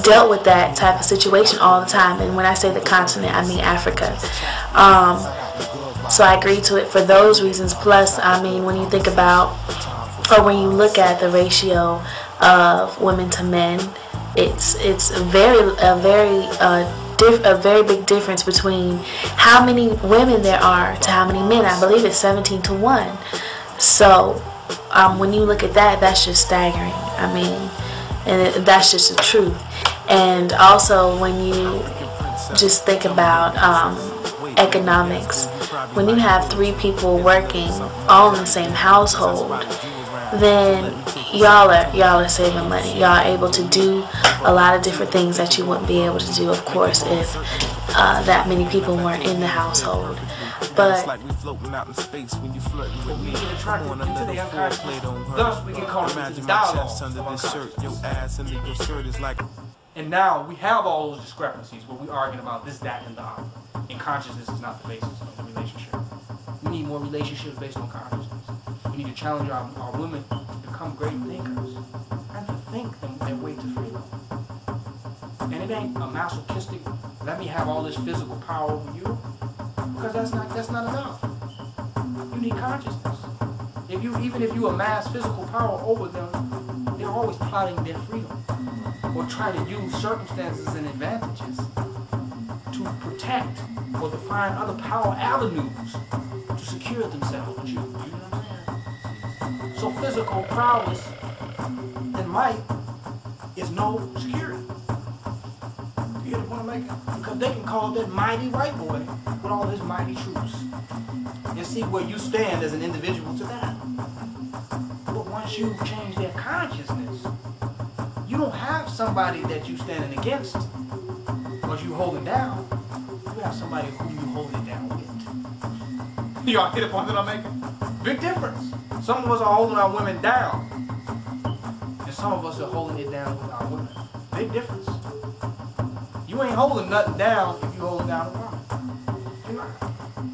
dealt with that type of situation all the time. And when I say the continent, I mean Africa. So I agree to it for those reasons. Plus, I mean, when you think about, or when you look at the ratio of women to men, it's a very big difference between how many women there are to how many men. I believe it's 17-1. So when you look at that, that's just staggering. I mean, and that's just the truth. And also when you just think about economics, when you have 3 people working all in the same household, then y'all are saving money. Y'all are able to do a lot of different things that you wouldn't be able to do, of course, if that many people weren't in the household. But thus we can call it the dialogue. And now we have all those discrepancies where we arguing about this, that, and the other. And consciousness is not the basis of the relationship. We need more relationships based on consciousness. We need to challenge our women to become great thinkers and to think their way to freedom. And it ain't a masochistic, let me have all this physical power over you, because that's not enough. You need consciousness. Even if you amass physical power over them, they're always plotting their freedom or trying to use circumstances and advantages to protect or to find other power avenues to secure themselves with you. You know what I'm saying? So physical prowess and might is no security. You get the point I'm making? Because they can call that mighty white boy with all his mighty troops and see where you stand as an individual to that. But once you change their consciousness, you don't have somebody that you standing against or you holding down. You have somebody who you holding down with. Y'all get the point that I'm making? Big difference. Some of us are holding our women down, and some of us are holding it down with our women. Big difference. You ain't holding nothing down if you holding down a woman. You're not.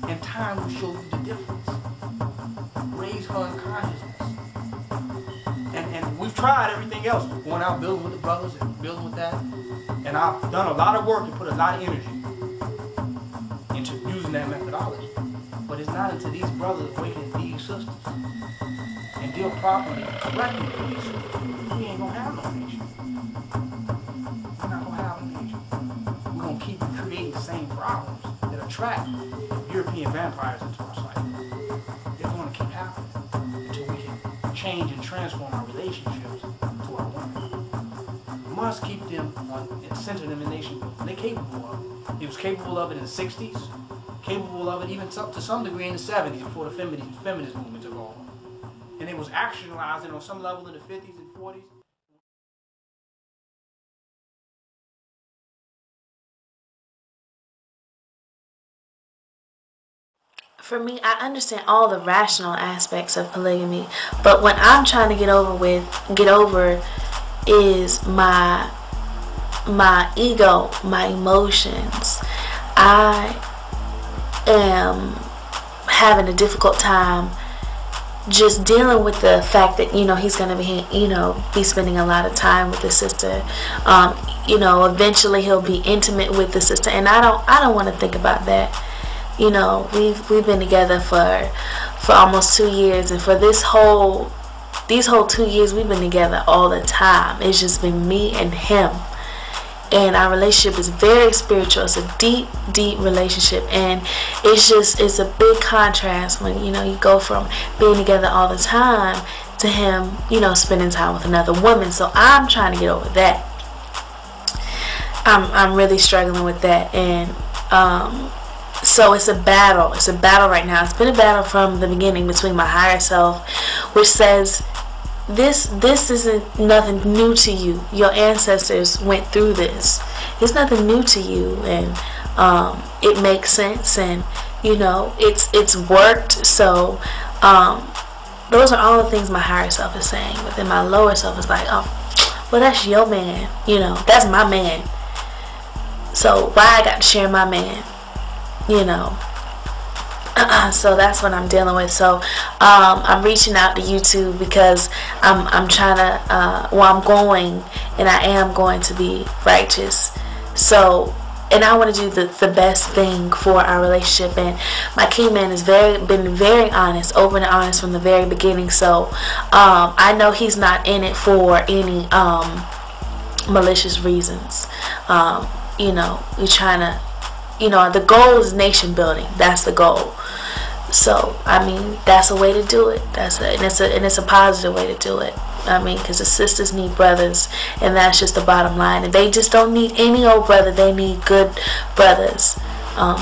And time will show you the difference. Raise her in consciousness. And we've tried everything else. Going out building with the brothers and building with that. And I've done a lot of work and put a lot of energy into using that methodology. But it's not until these brothers awaken these sisters and deal properly, correctly with these sisters, we ain't gonna have no nation. We're not gonna have a nation. We're gonna keep creating the same problems that attract European vampires into our cycle. They're gonna keep happening until we can change and transform our relationships to our women. We must keep them and center them in nation building. They're capable of it. He was capable of it in the 60s, capable of it even to some degree in the 70s before the feminist movement took over. And it was actualizing on some level in the 50s and 40s. For me, I understand all the rational aspects of polygamy, but what I'm trying to get over is my ego, my emotions. I am having a difficult time just dealing with the fact that, he's going to be spending a lot of time with the sister. Eventually he'll be intimate with the sister, and I don't want to think about that. We've been together for almost 2 years, and for these whole 2 years we've been together all the time. It's just been me and him, and our relationship is very spiritual. It's a deep relationship, and it's a big contrast when you go from being together all the time to him spending time with another woman. So I'm trying to get over that. I'm really struggling with that, and so it's a battle. It's a battle right now. It's been a battle from the beginning between my higher self, which says this isn't nothing new to you. Your ancestors went through this. It's nothing new to you, and it makes sense, and it's worked. So those are all the things my higher self is saying. But then my lower self is like, oh, well, that's your man. That's my man. So why I got to share my man? So that's what I'm dealing with. So I'm reaching out to YouTube because I'm trying to I'm going, and I am going to be righteous. So, and I want to do the best thing for our relationship. And my key man has been very honest, open and honest from the very beginning. So I know he's not in it for any malicious reasons. We're trying to, the goal is nation building. That's the goal. So I mean, that's a way to do it. And it's a positive way to do it. I mean, because the sisters need brothers, and that's just the bottom line. And they just don't need any old brother. They need good brothers.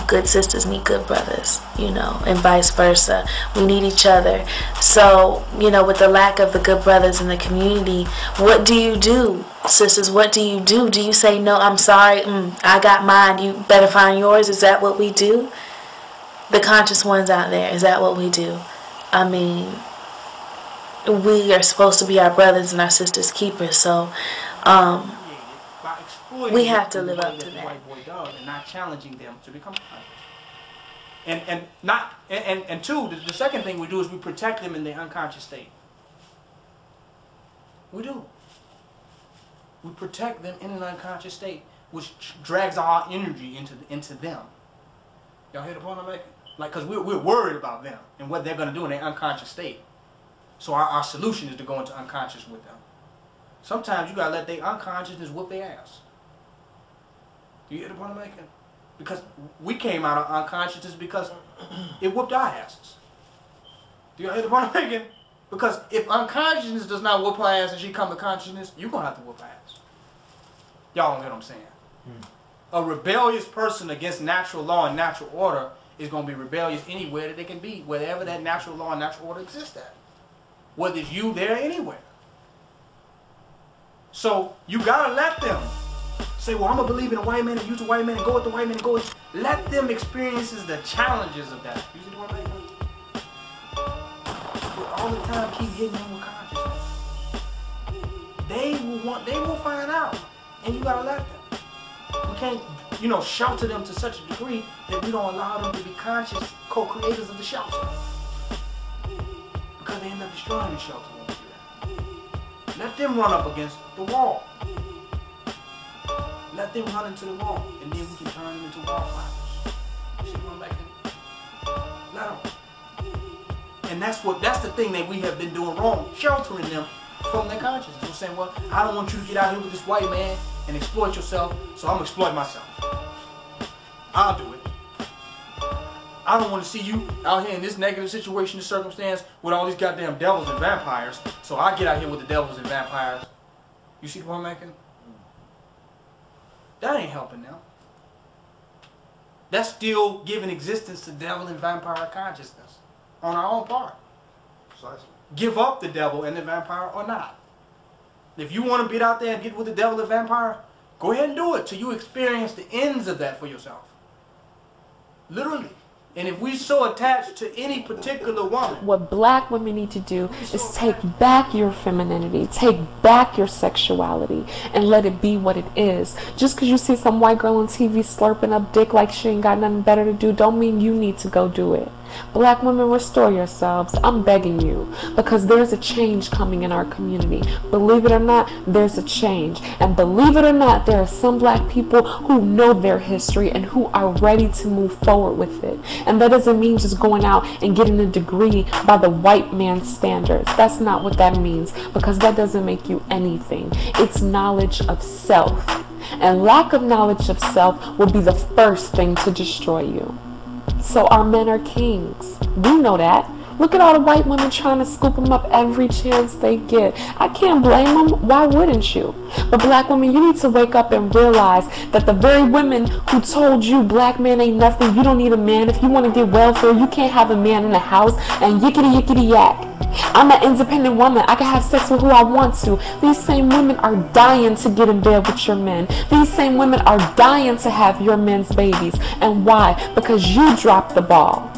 Good sisters need good brothers, and vice versa. We need each other. So, with the lack of the good brothers in the community, what do you do, sisters? What do you do? Do you say, no, I'm sorry, I got mine, you better find yours? Is that what we do? The conscious ones out there, is that what we do? I mean, we are supposed to be our brothers and our sisters' keepers, so we have to live up to that. White boy does, and not challenging them to become conscious. And two, the second thing we do is we protect them in their unconscious state. We do. We protect them in an unconscious state, which drags our energy into them. Y'all hear the point I'm making? Like, because we're worried about them and what they're going to do in their unconscious state. So our solution is to go into unconscious with them. Sometimes you got to let their unconsciousness whoop their ass. Do you hear the point I'm making? Because we came out of unconsciousness because it whooped our asses. Do you hear the point I'm making? Because if unconsciousness does not whoop her ass and she come to consciousness, you're going to have to whoop her ass. Y'all don't get what I'm saying. A rebellious person against natural law and natural order is going to be rebellious anywhere that they can be, wherever that natural law and natural order exists at. Whether it's you there, anywhere. So you got to let them say, well, I'm going to believe in a white man and use the white man and go with the white man and go with... Let them experience the challenges of that. You see what I'm saying? But all the time keep hitting them with consciousness. They will find out. And you got to let them. We can't, shelter them to such a degree that we don't allow them to be conscious co-creators of the shelter. Because they end up destroying the shelter when we do that. Let them run up against the wall. Let them run into the wall, and then we can turn them into wallflowers. You see what I'm making? Let them. And that's the thing that we have been doing wrong, sheltering them from their consciousness. We're saying, well, I don't want you to get out here with this white man and exploit yourself, so I'm going to exploit myself. I'll do it. I don't want to see you out here in this negative situation, this circumstance, with all these goddamn devils and vampires, so I get out here with the devils and vampires. You see the point I'm making? That ain't helping them. That's still giving existence to devil and vampire consciousness on our own part. Precisely. Give up the devil and the vampire or not. If you want to get out there and get with the devil and vampire, go ahead and do it till you experience the ends of that for yourself. Literally. And if we so attached to any particular woman... What black women need to do is take back your femininity, take back your sexuality, and let it be what it is. Just because you see some white girl on TV slurping up dick like she ain't got nothing better to do, don't mean you need to go do it. Black women, restore yourselves. I'm begging you, because there's a change coming in our community. Believe it or not, there's a change. And believe it or not, there are some black people who know their history and who are ready to move forward with it. And that doesn't mean just going out and getting a degree by the white man's standards. That's not what that means, because that doesn't make you anything. It's knowledge of self. And lack of knowledge of self will be the first thing to destroy you. So our men are kings. We know that. Look at all the white women trying to scoop them up every chance they get. I can't blame them. Why wouldn't you? But black women, you need to wake up and realize that the very women who told you black men ain't nothing, you don't need a man, if you want to get welfare, you can't have a man in the house, and yickety yickety yak. I'm an independent woman. I can have sex with who I want to. These same women are dying to get in bed with your men. These same women are dying to have your men's babies. And why? Because you dropped the ball.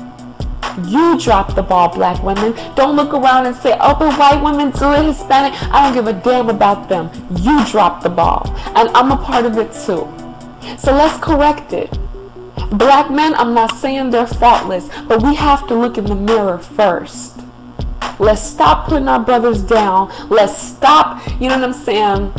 You dropped the ball, black women. Don't look around and say, oh, but white women do it, Hispanic. I don't give a damn about them. You dropped the ball. And I'm a part of it too. So let's correct it. Black men, I'm not saying they're faultless, but we have to look in the mirror first. Let's stop putting our brothers down. Let's stop, you know what I'm saying,